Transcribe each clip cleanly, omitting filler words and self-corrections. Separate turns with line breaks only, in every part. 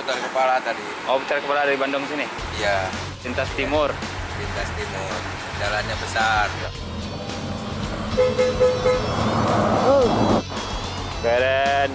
putar kepala tadi.
Oh, putar kepala dari Bandung sini.
Iya,
Lintas timur.
lintas timur. Jalannya besar.
Keren.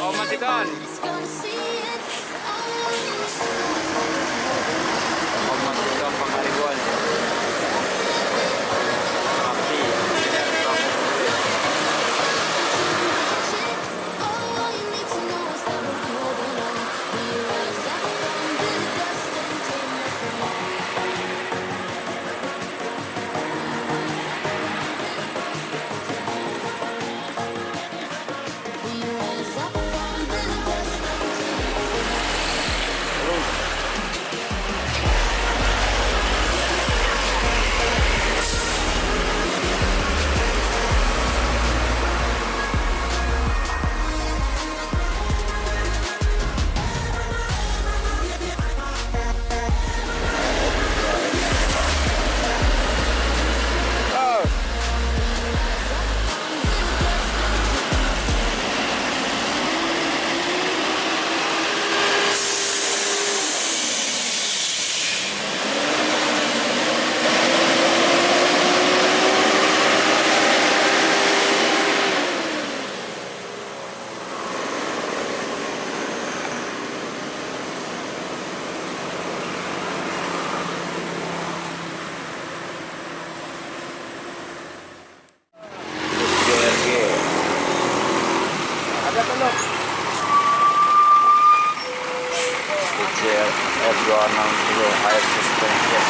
Om matikan. Om matikan pengaribuan. Mati. F260 air suspension.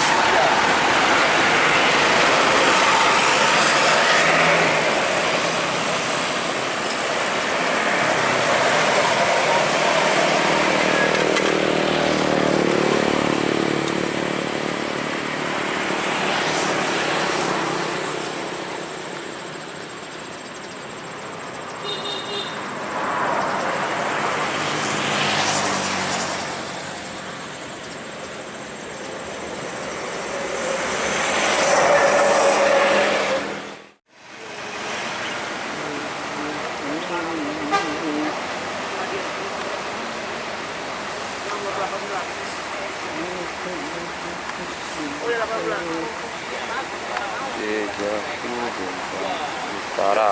Utara.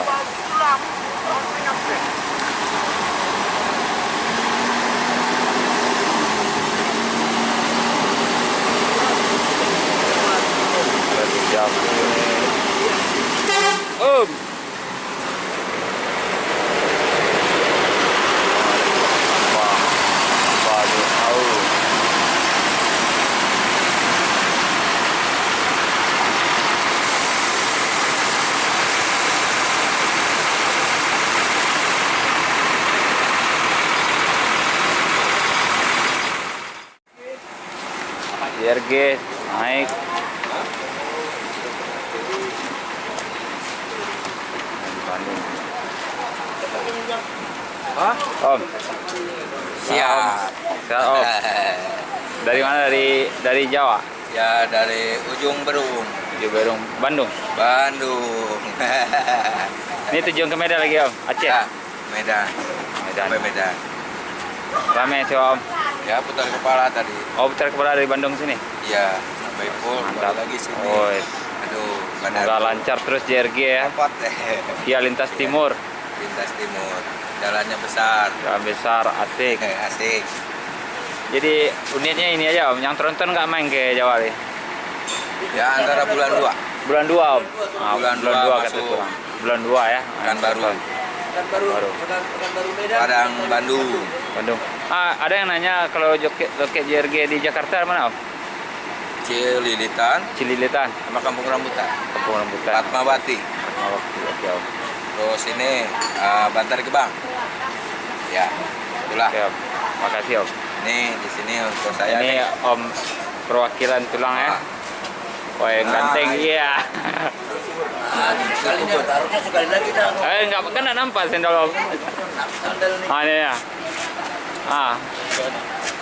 Om. JRG naik. Bandung.
Hah?
Om.
Siap.
Sehat, Om. Dari mana? Dari Jawa.
Ya dari ujung Berung,
Di Bandung.
Bandung.
Ini tujuan ke Medan lagi, Om. Aceh.
Ya, Medan.
Medan.
Sampai Medan.
Rame sih, Om.
Ya putar kepala tadi.
Oh, putar kepala dari Bandung sini.
Ya sampai full.
Mantap.
Balik lagi sini.
Oh,
Aduh,
semoga lancar terus JRG ya.
Dapat
Via lintas timur.
lintas timur. Jalannya besar.
Jalan besar, asik.
Asik.
Jadi unitnya ini aja, Om. Yang tronton nggak main ke Jawa nih.
Ya antara bulan 2.
Bulan 2, Om. Nah,
Bulan
bulan
dua
2 kata
masuk.
kurang. Bulan 2 ya.
Pekan baru.
Baru.
Padang Bandung.
Bandung. Ada yang nanya kalau loket JRG di Jakarta mana, Om?
Cililitan
Cililitan,
sama Kampung Rambutan.
Kampung Rambutan.
Fatmawati.
Oh, oke, Om.
Terus ini Bantar Gebang. Ya, itulah.
Oke, Om. Makasih, Om.
Nih di sini untuk saya
Ini
nih.
Om perwakilan tulang ya. Wah, yang ganteng, iya.
Sekali lagi dah.
Nggak kan nggak nampak sendal, Om. Ini ya.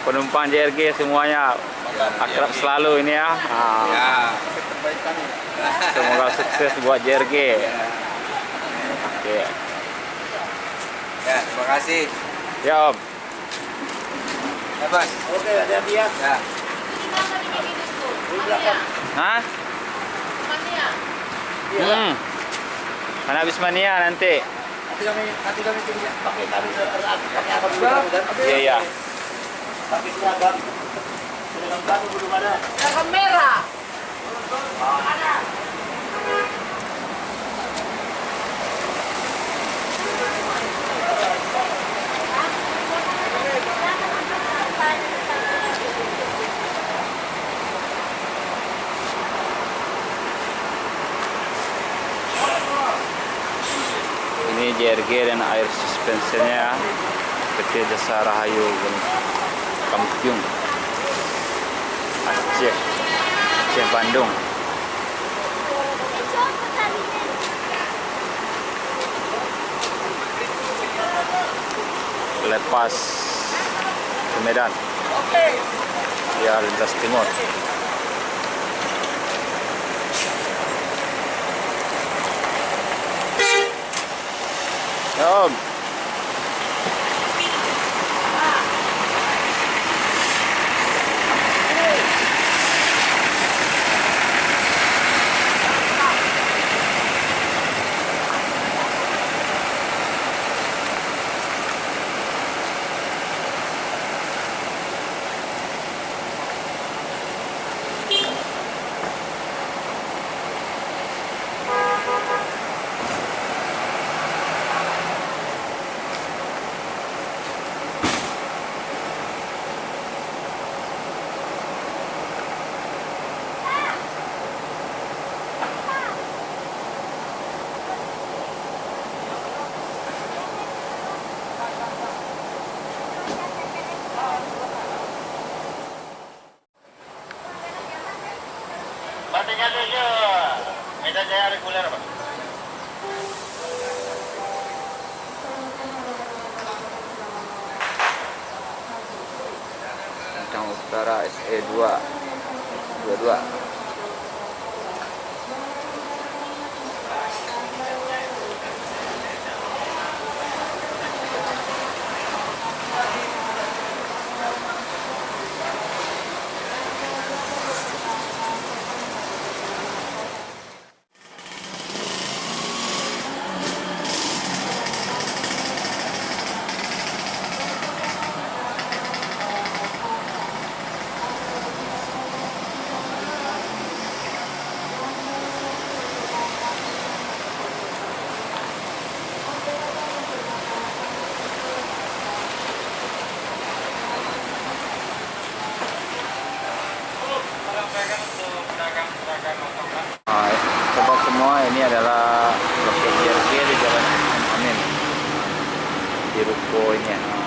Penumpang JRG semuanya akrab selalu ini ya.
Ya.
Semoga sukses buat JRG. Oke.
Ya, terima kasih.
Ya, Om.
Ya, Bos. Oke, hati-hati ya. Ya.
Hah? Mana habis mania nanti?
Nanti kami pakai apa juga kan?
Iya, iya.
Pakai seragam. Seragam baru belum ada.
Seragam merah.
Ini JRG dan air suspensinya PT Jasa Rahayu Kampung Aceh, Aceh Bandung. Lepas ke Medan. Ya, lintas timur. Ya, Om.
Batiknya tujuh, Medan Jaya reguler Pak.
Tentang Utara SE 2 22. Sobat semua, ini adalah loket JRG di Jalan Amin di ruko ini ya.